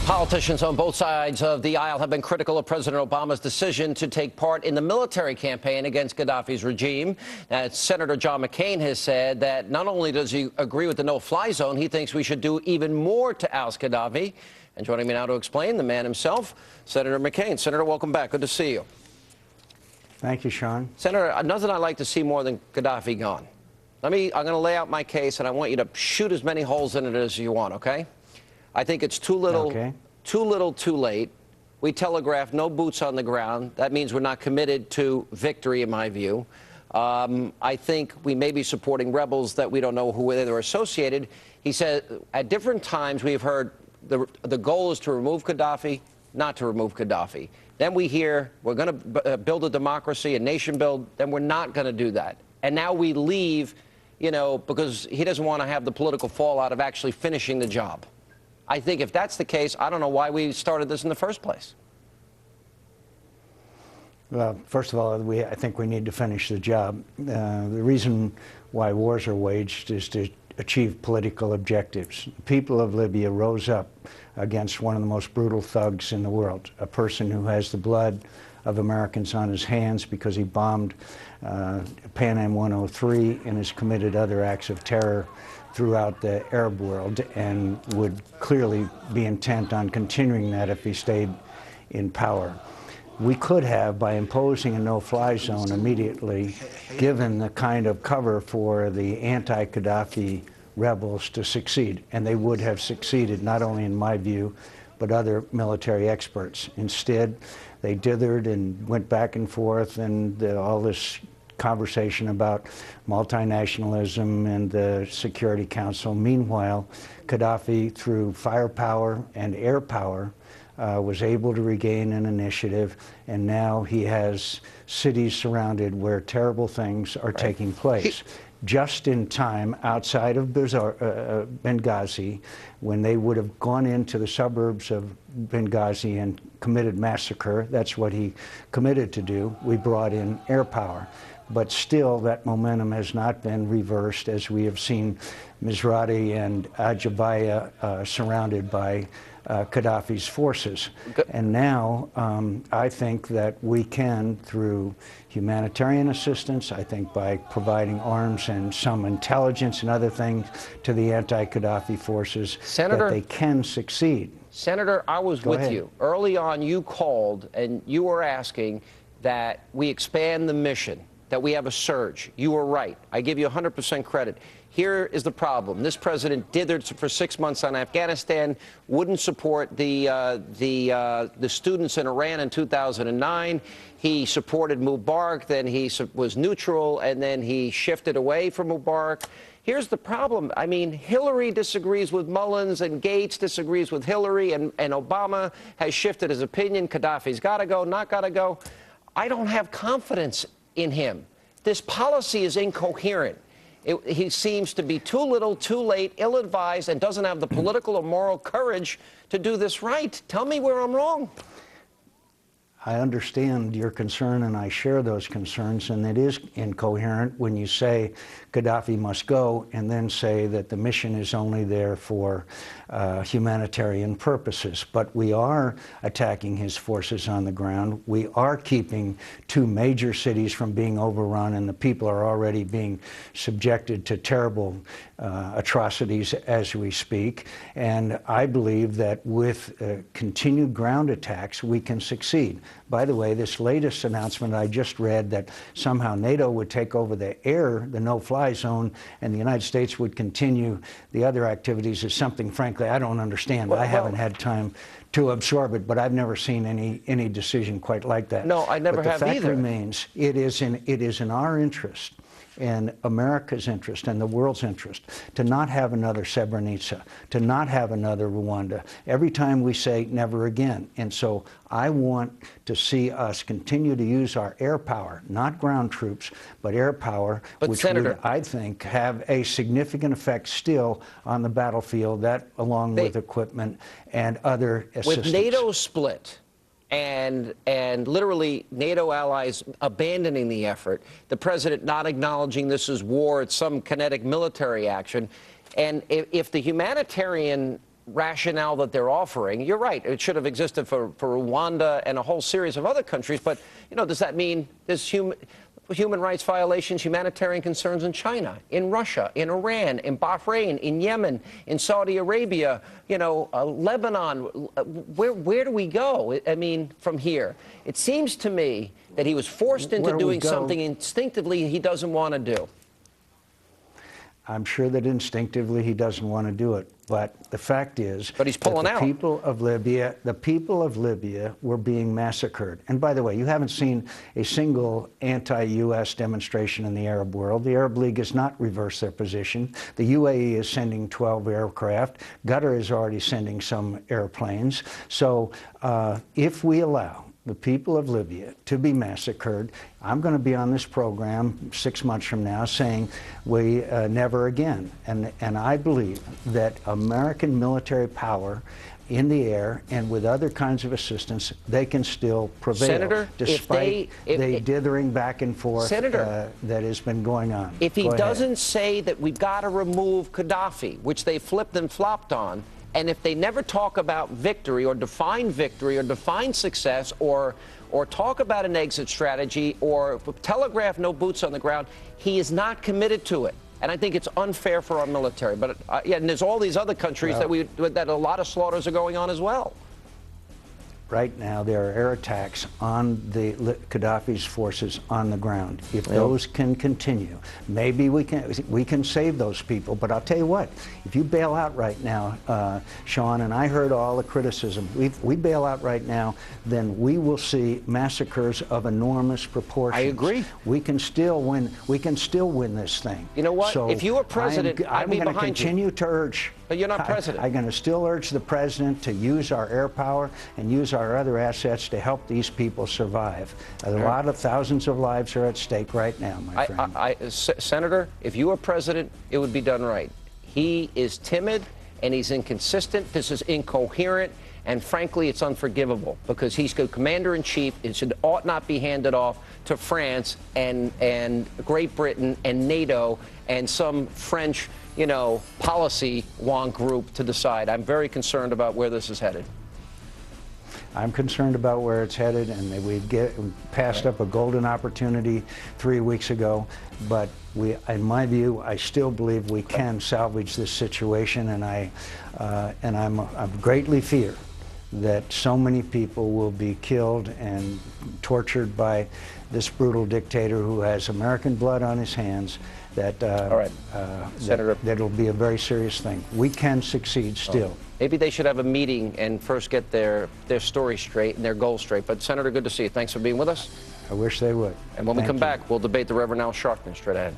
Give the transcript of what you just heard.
Politicians on both sides of the aisle have been critical of President Obama's decision to take part in the military campaign against Gaddafi's regime. Senator John McCAIN has said that not only does he agree with the no-fly zone, he thinks we should do even more to oust Gaddafi. And joining me now to explain, the man himself, Senator McCAIN. Senator, welcome back. Good to see you. Thank you, Sean. Senator, nothing I'd like to see more than Gaddafi gone. I'm going to lay out my case, and I want you to shoot as many holes in it as you want, okay? I think it's too little, too late. We telegraphed no boots on the ground. That means we're not committed to victory, in my view. I think we may be supporting rebels that we don't know who they're associated. He said at different times we have heard the goal is to remove Gaddafi, not to remove Gaddafi. Then we hear we're going to build a democracy, a nation build. Then we're not going to do that. And now we leave, you know, because he doesn't want to have the political fallout of actually finishing the job. I think if that's the case, I don't know why we started this in the first place. Well, first of all, I think we need to finish the job. The reason why wars are waged is to achieve political objectives. The people of Libya rose up against one of the most brutal thugs in the world, a person who has the blood of Americans on his hands because he bombed Pan Am 103 and has committed other acts of terror throughout the Arab world, and would clearly be intent on continuing that if he stayed in power. We could have, by imposing a no-fly zone immediately, given the kind of cover for the anti-Gaddafi rebels to succeed, and they would have succeeded, not only in my view, but other military experts. Instead, they dithered and went back and forth, and all this conversation about multinationalism and the Security Council. Meanwhile, Gaddafi, through firepower and air power, was able to regain an initiative, and now he has cities surrounded where terrible things are taking place. Just in time, outside of Benghazi, when they would have gone into the suburbs of Benghazi and committed massacre, that's what he committed to do, we brought in air power. But still, that momentum has not been reversed, as we have seen Misrati and Ajabaya surrounded by Gaddafi's forces. And now I think that we can, through humanitarian assistance, I think by providing arms and some intelligence and other things to the anti-Gaddafi forces, Senator, that they can succeed. Senator, I was with you. Early on, you called and you were asking that we expand the mission, that we have a surge. You were right. I give you 100% credit. Here is the problem. This president dithered for 6 months on Afghanistan, wouldn't support the students in Iran in 2009. He supported Mubarak, then he was neutral, and then he shifted away from Mubarak. Here's the problem. I mean, Hillary disagrees with Mullins, and Gates disagrees with Hillary, and Obama has shifted his opinion. Gaddafi's got to go, not got to go. I don't have confidence in him. This policy is incoherent. He seems to be too little, too late, ill-advised, and doesn't have the political or moral courage to do this right. Tell me where I'm wrong. I understand your concern, and I share those concerns, and it is incoherent when you say Gaddafi must go and then say that the mission is only there for humanitarian purposes. But we are attacking his forces on the ground. We are keeping 2 major cities from being overrun, and the people are already being subjected to terrible atrocities as we speak. And I believe that with continued ground attacks, we can succeed. By the way, this latest announcement I just read that somehow NATO would take over the air, the no-fly zone, and the United States would continue the other activities is something, frankly, I don't understand. I haven't had time to absorb it, but I've never seen any decision quite like that. No, I never have either. The fact remains, it is in our interest and America's interest and the world's interest to not have another Srebrenica, to not have another Rwanda. Every time we say never again. And so I want to see us continue to use our air power, not ground troops, but air power, which would, I think, have a significant effect still on the battlefield, that along with equipment and other assistance. With NATO split, and literally NATO allies abandoning the effort, the president not acknowledging this is war, it's some kinetic military action, and if the humanitarian rationale that they're offering. You're right. It should have existed for Rwanda and a whole series of other countries. But, you know, does that mean there's human rights violations, humanitarian concerns in China, in Russia, in Iran, in Bahrain, in Yemen, in Saudi Arabia, you know, Lebanon? Where do we go? I mean, from here? It seems to me that he was forced into doing something instinctively he doesn't want to do. I'm sure that instinctively he doesn't want to do it, but the fact is but he's pulling out. The people of Libya were being massacred. And by the way, you haven't seen a single anti-U.S. demonstration in the Arab world. The Arab League has not reversed their position. The UAE is sending 12 aircraft. Qatar is already sending some airplanes. So if we allow the people of Libya to be massacred, I'm going to be on this program 6 months from now saying we never again. And I believe that American military power in the air and with other kinds of assistance, they can still prevail, Senator, despite the dithering back and forth Senator, that has been going on. If he doesn't say that we've got to remove Gaddafi, which they flipped and flopped on, and if they never talk about victory or define success or talk about an exit strategy or telegraph no boots on the ground, he is not committed to it. And I think it's unfair for our military. But yeah, and there's all these other countries that a lot of slaughters are going on as well. Right now, there are air attacks on the Gaddafi's forces on the ground. If those can continue, maybe we can save those people. But I'll tell you what, if you bail out right now, Sean, and I heard all the criticism, we bail out right now, then we will see massacres of enormous proportions. I agree. We can still win. We can still win this thing. You know what? So if you were president, I'd be behind you. I'm going to continue to urge. But you're not president. I'm going to still urge the president to use our air power and use our other assets to help these people survive. A lot of thousands of lives are at stake right now, my friend. Senator, if you were president, it would be done right. He is timid and he's inconsistent. This is incoherent. And frankly, it's unforgivable because he's the commander-in-chief. It ought not be handed off to France and Great Britain and NATO and some French, you know, policy wonk group to decide. I'm very concerned about where this is headed. I'm concerned about where it's headed, and we passed up a golden opportunity 3 weeks ago. But in my view, I still believe we can salvage this situation, and I'm greatly fear that so many people will be killed and tortured by this brutal dictator who has American blood on his hands. Senator, that'll be a very serious thing. We can succeed still. Maybe they should have a meeting and first get their story straight and their goals straight. But Senator, good to see you. Thanks for being with us. I wish they would. And when we come back, we'll debate the Reverend Al Sharpton straight ahead.